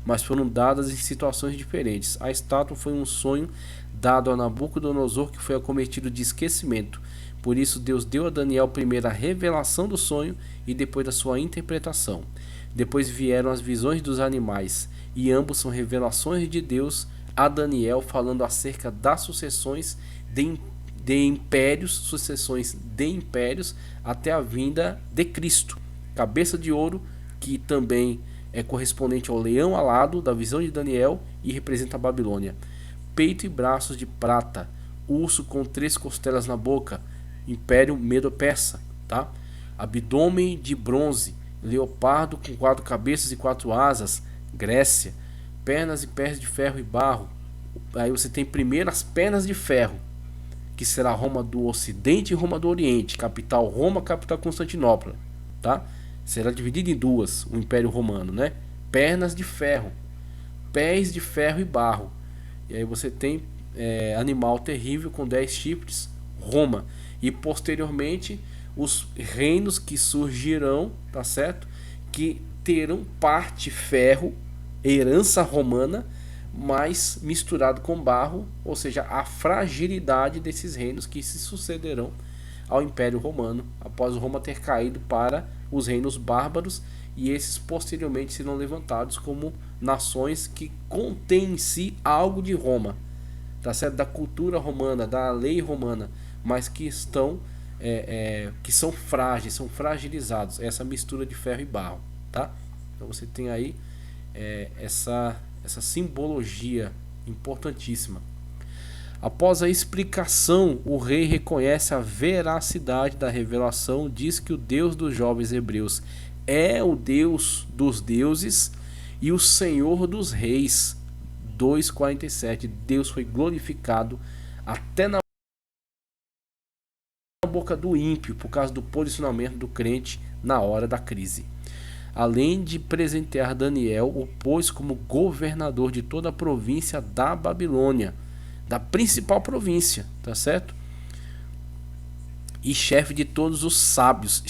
mas foram dadas em situações diferentes. A estátua foi um sonho dado a Nabucodonosor, que foi acometido de esquecimento. Por isso Deus deu a Daniel primeiro a revelação do sonho e depois a sua interpretação. Depois vieram as visões dos animais, e ambos são revelações de Deus a Daniel, falando acerca das sucessões sucessões de impérios até a vinda de Cristo. Cabeça de ouro, que também é correspondente ao leão alado da visão de Daniel e representa a Babilônia. Peito e braços de prata, urso com 3 costelas na boca, Império Medo-Persa, tá? Abdômen de bronze, leopardo com 4 cabeças e 4 asas, Grécia. Pernas e pés de ferro e barro. Aí você tem primeiro as pernas de ferro, que será Roma do Ocidente e Roma do Oriente, capital Roma, capital Constantinopla, tá? Será dividido em duas, o Império Romano, né? Pernas de ferro, pés de ferro e barro. E aí você tem animal terrível com 10 chifres, Roma. E posteriormente os reinos que surgirão, tá certo? Que terão parte ferro, herança romana, mas misturado com barro, ou seja, a fragilidade desses reinos que se sucederão ao Império Romano após Roma ter caído para os reinos bárbaros, e esses posteriormente serão levantados como nações que contêm em si algo de Roma, tá certo? Da cultura romana, da lei romana, mas que estão que são frágeis, são fragilizados, essa mistura de ferro e barro, tá? Então você tem aí essa simbologia importantíssima. Após a explicação, o rei reconhece a veracidade da revelação, diz que o Deus dos jovens hebreus é o Deus dos deuses e o Senhor dos reis. 2:47. Deus foi glorificado até na boca do ímpio por causa do posicionamento do crente na hora da crise. Além de presentear Daniel, o pôs como governador de toda a província da Babilônia, da principal província, tá certo? E chefe de todos os sábios,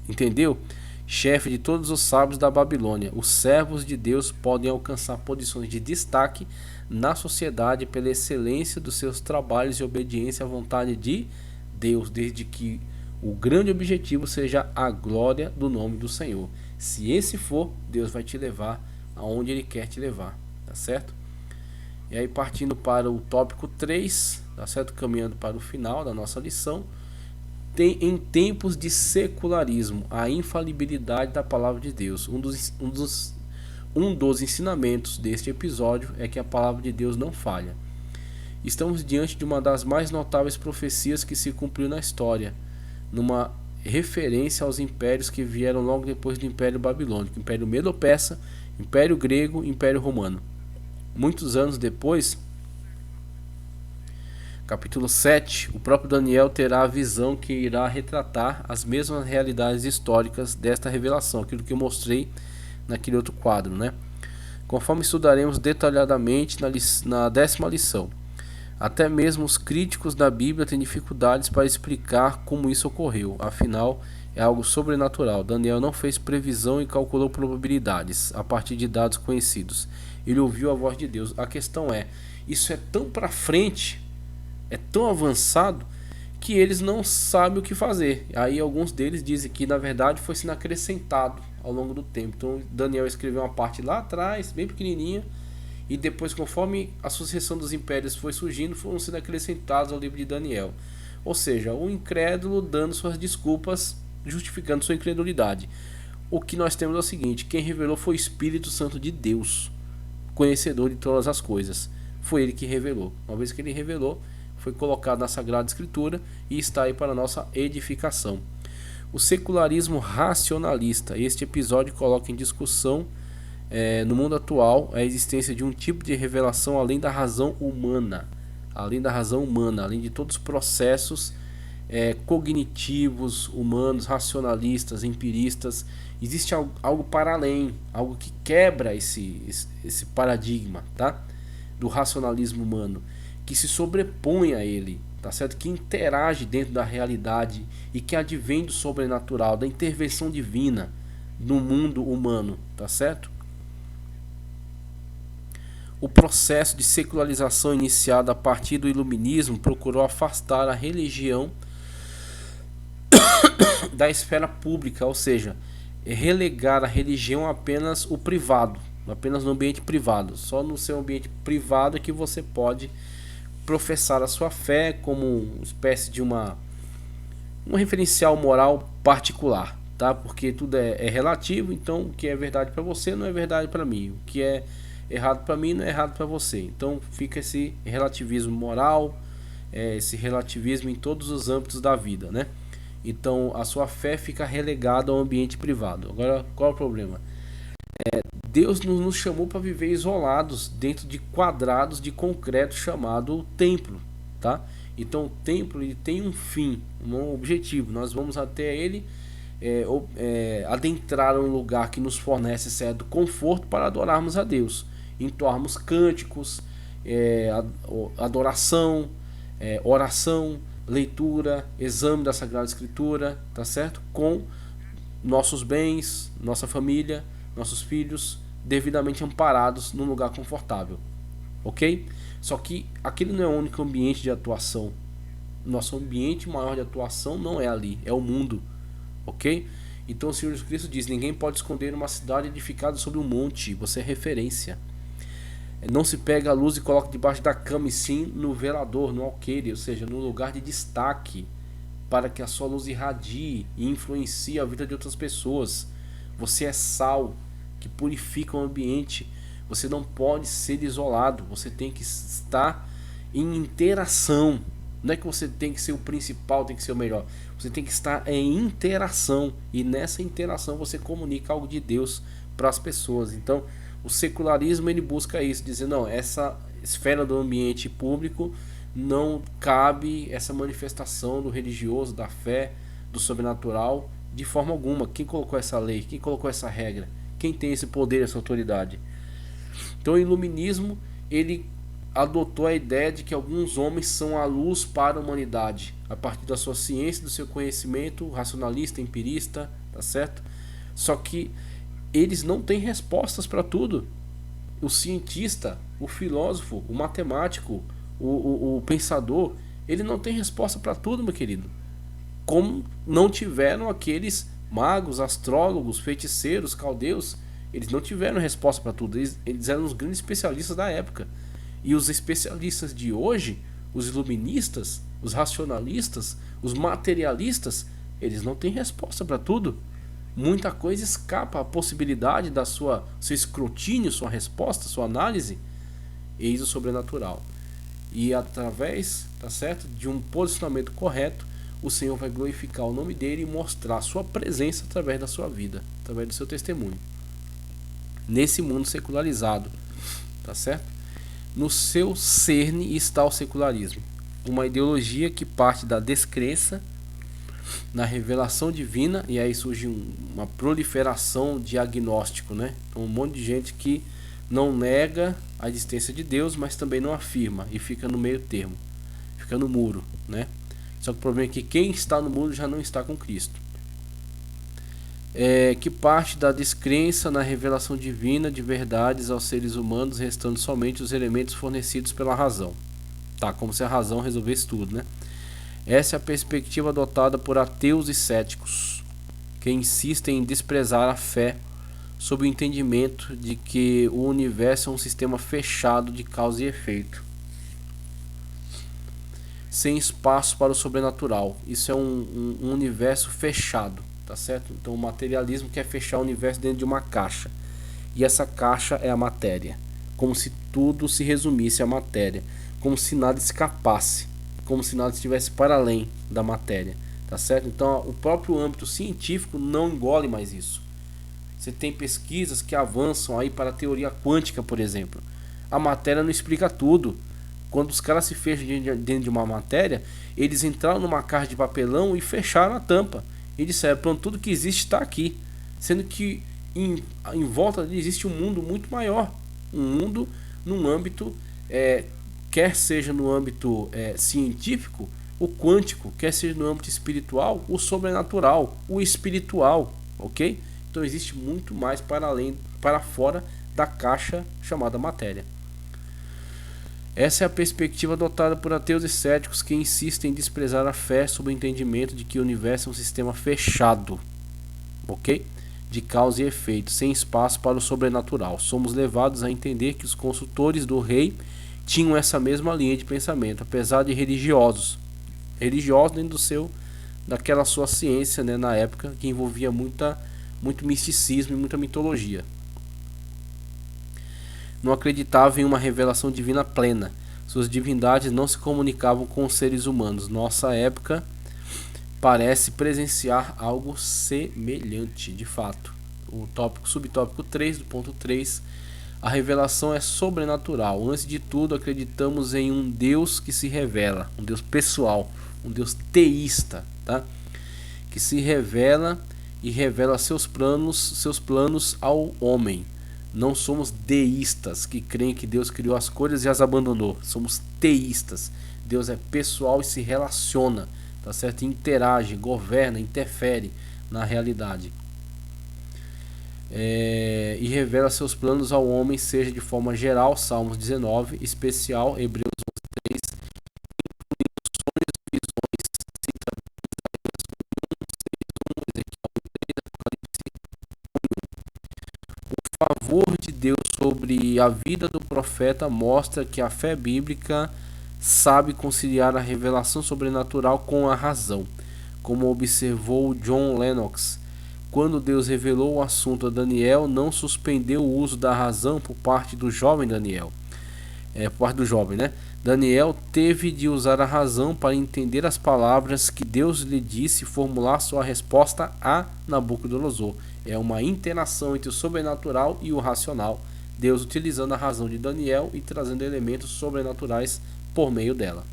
entendeu? Chefe de todos os sábios da Babilônia. Os servos de Deus podem alcançar posições de destaque na sociedade pela excelência dos seus trabalhos e obediência à vontade de Deus, desde que o grande objetivo seja a glória do nome do Senhor. Se esse for, Deus vai te levar aonde Ele quer te levar, tá certo? E aí, partindo para o tópico 3, tá certo? Caminhando para o final da nossa lição, em tempos de secularismo, a infalibilidade da palavra de Deus. Um dos ensinamentos deste episódio é que a palavra de Deus não falha. Estamos diante de uma das mais notáveis profecias que se cumpriu na história, numa referência aos impérios que vieram logo depois do Império Babilônico, Império Medo-Persa, Império Grego e Império Romano. Muitos anos depois, capítulo 7, o próprio Daniel terá a visão que irá retratar as mesmas realidades históricas desta revelação, aquilo que eu mostrei naquele outro quadro, né? Conforme estudaremos detalhadamente na 10ª lição. Até mesmo os críticos da Bíblia têm dificuldades para explicar como isso ocorreu, afinal é algo sobrenatural. Daniel não fez previsão e calculou probabilidades a partir de dados conhecidos. Ele ouviu a voz de Deus. A questão é, isso é tão para frente, é tão avançado, que eles não sabem o que fazer. Aí alguns deles dizem que na verdade foi sendo acrescentado ao longo do tempo. Então Daniel escreveu uma parte lá atrás, bem pequenininha, e depois, conforme a sucessão dos impérios foi surgindo, foram sendo acrescentados ao livro de Daniel. Ou seja, o incrédulo dando suas desculpas, justificando sua incredulidade. O que nós temos é o seguinte: quem revelou foi o Espírito Santo de Deus, conhecedor de todas as coisas. Foi ele que revelou. Uma vez que ele revelou, foi colocado na Sagrada Escritura e está aí para a nossa edificação. O secularismo racionalista. Este episódio coloca em discussão no mundo atual a existência de um tipo de revelação além da razão humana, além de todos os processos cognitivos, humanos, racionalistas, empiristas. Existe algo para além, algo que quebra esse paradigma, tá? Do racionalismo humano, que se sobrepõe a ele, tá certo? Que interage dentro da realidade e que advém do sobrenatural, da intervenção divina no mundo humano, tá certo? O processo de secularização iniciado a partir do iluminismo procurou afastar a religião da esfera pública, ou seja, relegar a religião apenas o privado, apenas no ambiente privado. Só no seu ambiente privado é que você pode professar a sua fé como uma espécie de um referencial moral particular, tá? Porque tudo é relativo, então o que é verdade para você não é verdade para mim, o que é errado para mim não é errado para você. Então fica esse relativismo moral, esse relativismo em todos os âmbitos da vida, né? Então a sua fé fica relegada ao ambiente privado. Agora, qual é o problema? Deus nos chamou para viver isolados dentro de quadrados de concreto chamado templo, tá? Então o templo ele tem um fim, um objetivo. Nós vamos até ele adentrar um lugar que nos fornece certo conforto para adorarmos a Deus, entoarmos cânticos, adoração, oração, leitura, exame da Sagrada Escritura, tá certo? Com nossos bens, nossa família, nossos filhos devidamente amparados num lugar confortável, ok? Só que aquele não é o único ambiente de atuação. Nosso ambiente maior de atuação não é ali, é o mundo, ok? Então o Senhor Jesus Cristo diz: ninguém pode esconder uma cidade edificada sobre um monte. Você é referência. Não se pega a luz e coloca debaixo da cama, e sim no velador, no alqueire, ou seja, no lugar de destaque, para que a sua luz irradie e influencie a vida de outras pessoas. Você é sal que purifica o ambiente. Você não pode ser isolado. Você tem que estar em interação. Não é que você tem que ser o principal, tem que ser o melhor. Você tem que estar em interação. E nessa interação você comunica algo de Deus para as pessoas. Então o secularismo ele busca isso, dizer não, essa esfera do ambiente público não cabe essa manifestação do religioso, da fé, do sobrenatural de forma alguma. Quem colocou essa lei? Quem colocou essa regra? Quem tem esse poder, essa autoridade? Então o iluminismo ele adotou a ideia de que alguns homens são a luz para a humanidade, a partir da sua ciência, do seu conhecimento racionalista, empirista, tá certo? Só que eles não têm respostas para tudo. O cientista, o filósofo, o matemático, o pensador, ele não tem resposta para tudo, meu querido. Como não tiveram aqueles magos, astrólogos, feiticeiros, caldeus, eles não tiveram resposta para tudo. Eles eram os grandes especialistas da época. E os especialistas de hoje, os iluministas, os racionalistas, os materialistas, eles não têm resposta para tudo. Muita coisa escapa à possibilidade da seu escrutínio, sua resposta, sua análise. Eis o sobrenatural. E através, tá certo, de um posicionamento correto, o Senhor vai glorificar o nome dele e mostrar a sua presença através da sua vida, através do seu testemunho. Nesse mundo secularizado, tá certo? No seu cerne está o secularismo, uma ideologia que parte da descrença na revelação divina, e aí surge uma proliferação de agnóstico, né? Então, um monte de gente que não nega a existência de Deus, mas também não afirma e fica no meio termo, fica no muro, né? Só que o problema é que quem está no muro já não está com Cristo. Que parte da descrença na revelação divina de verdades aos seres humanos, restando somente os elementos fornecidos pela razão. Tá, como se a razão resolvesse tudo, né? Essa é a perspectiva adotada por ateus e céticos, que insistem em desprezar a fé sob o entendimento de que o universo é um sistema fechado de causa e efeito, sem espaço para o sobrenatural. Isso é um universo fechado, tá certo? Então o materialismo quer fechar o universo dentro de uma caixa, e essa caixa é a matéria, como se tudo se resumisse à matéria, como se nada escapasse, como se nada estivesse para além da matéria, tá certo? Então o próprio âmbito científico não engole mais isso. Você tem pesquisas que avançam aí para a teoria quântica, por exemplo. A matéria não explica tudo. Quando os caras se fecham dentro de uma matéria, eles entraram numa caixa de papelão e fecharam a tampa e disseram: pronto, tudo que existe está aqui, sendo que em volta dele existe um mundo muito maior, um mundo num âmbito quer seja no âmbito científico, o quântico, quer seja no âmbito espiritual, o sobrenatural, o espiritual, ok? Então existe muito mais para além, para fora da caixa chamada matéria. Essa é a perspectiva adotada por ateus e céticos que insistem em desprezar a fé sob o entendimento de que o universo é um sistema fechado, ok? De causa e efeito, sem espaço para o sobrenatural. Somos levados a entender que os consultores do rei tinham essa mesma linha de pensamento, apesar de religiosos dentro daquela sua ciência, né, na época, que envolvia muito misticismo e muita mitologia. Não acreditavam em uma revelação divina plena. Suas divindades não se comunicavam com os seres humanos. Nossa época parece presenciar algo semelhante, de fato. O subtópico 3 do ponto 3, a revelação é sobrenatural. Antes de tudo, acreditamos em um Deus que se revela, um Deus pessoal, um Deus teísta, tá? Que se revela e revela seus planos ao homem. Não somos deístas que creem que Deus criou as coisas e as abandonou. Somos teístas. Deus é pessoal e se relaciona, tá certo? Interage, governa, interfere na realidade. E revela seus planos ao homem, seja de forma geral, Salmos 19, especial, Hebreus 11:3, incluindo sonhos e visões, cita o favor de Deus sobre a vida do profeta mostra que a fé bíblica sabe conciliar a revelação sobrenatural com a razão, como observou John Lennox. Quando Deus revelou o assunto a Daniel, não suspendeu o uso da razão por parte do jovem Daniel. Né? Daniel teve de usar a razão para entender as palavras que Deus lhe disse e formular sua resposta a Nabucodonosor. É uma interação entre o sobrenatural e o racional, Deus utilizando a razão de Daniel e trazendo elementos sobrenaturais por meio dela,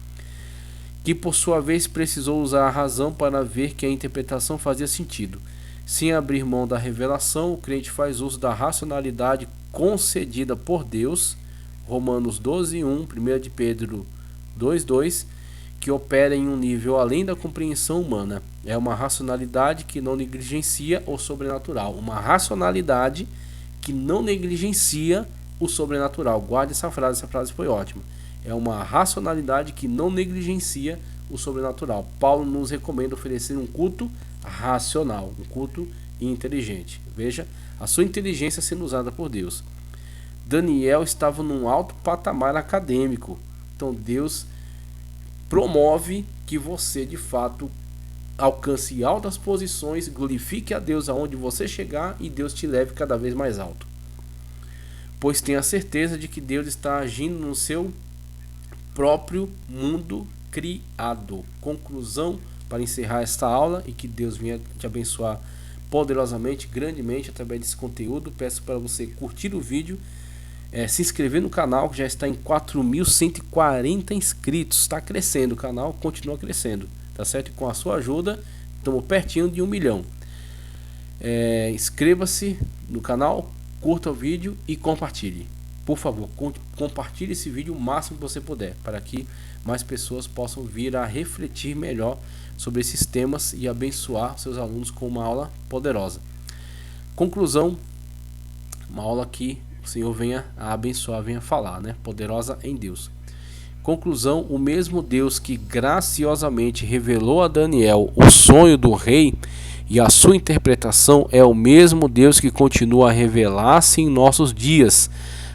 que por sua vez precisou usar a razão para ver que a interpretação fazia sentido. Sem abrir mão da revelação, o crente faz uso da racionalidade concedida por Deus, Romanos 12:1, 1 de Pedro 2:2, que opera em um nível além da compreensão humana. É uma racionalidade que não negligencia o sobrenatural. Uma racionalidade que não negligencia o sobrenatural. Guarde essa frase foi ótima. É uma racionalidade que não negligencia o sobrenatural. Paulo nos recomenda oferecer um culto racional, um culto inteligente. Veja a sua inteligência sendo usada por Deus. Daniel estava num alto patamar acadêmico. Então Deus promove que você de fato alcance altas posições, glorifique a Deus aonde você chegar e Deus te leve cada vez mais alto. Pois tenha certeza de que Deus está agindo no seu próprio mundo criado. Conclusão para encerrar esta aula e que Deus venha te abençoar poderosamente, grandemente através desse conteúdo. Peço para você curtir o vídeo, se inscrever no canal, que já está em 4.140 inscritos. Está crescendo o canal, continua crescendo, tá certo? E com a sua ajuda estamos pertinho de 1 milhão. Inscreva-se no canal, curta o vídeo e compartilhe. Por favor, compartilhe esse vídeo o máximo que você puder, para que mais pessoas possam vir a refletir melhor sobre esses temas e abençoar seus alunos com uma aula poderosa. Conclusão, uma aula que o Senhor venha a abençoar, venha a falar, né? Poderosa em Deus. Conclusão, o mesmo Deus que graciosamente revelou a Daniel o sonho do rei e a sua interpretação é o mesmo Deus que continua a revelar-se em nossos dias.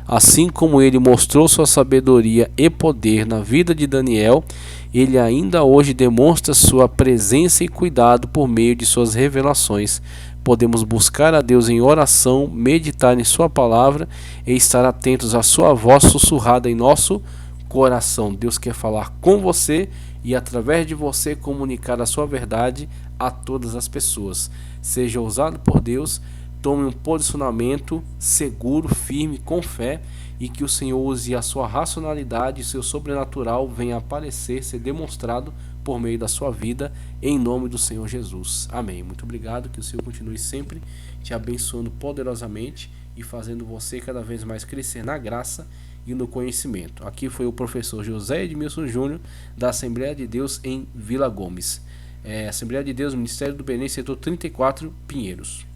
Assim como ele mostrou sua sabedoria e poder na vida de Daniel, ele ainda hoje demonstra sua presença e cuidado por meio de suas revelações. Podemos buscar a Deus em oração, meditar em sua palavra e estar atentos à sua voz sussurrada em nosso coração. Deus quer falar com você e através de você comunicar a sua verdade a todas as pessoas. Seja usado por Deus. Tome um posicionamento seguro, firme, com fé, e que o Senhor use a sua racionalidade e seu sobrenatural venha aparecer, ser demonstrado por meio da sua vida, em nome do Senhor Jesus. Amém. Muito obrigado, que o Senhor continue sempre te abençoando poderosamente e fazendo você cada vez mais crescer na graça e no conhecimento. Aqui foi o professor José Edmilson Júnior, da Assembleia de Deus em Vila Gomes. Assembleia de Deus, Ministério do Belém, setor 34, Pinheiros.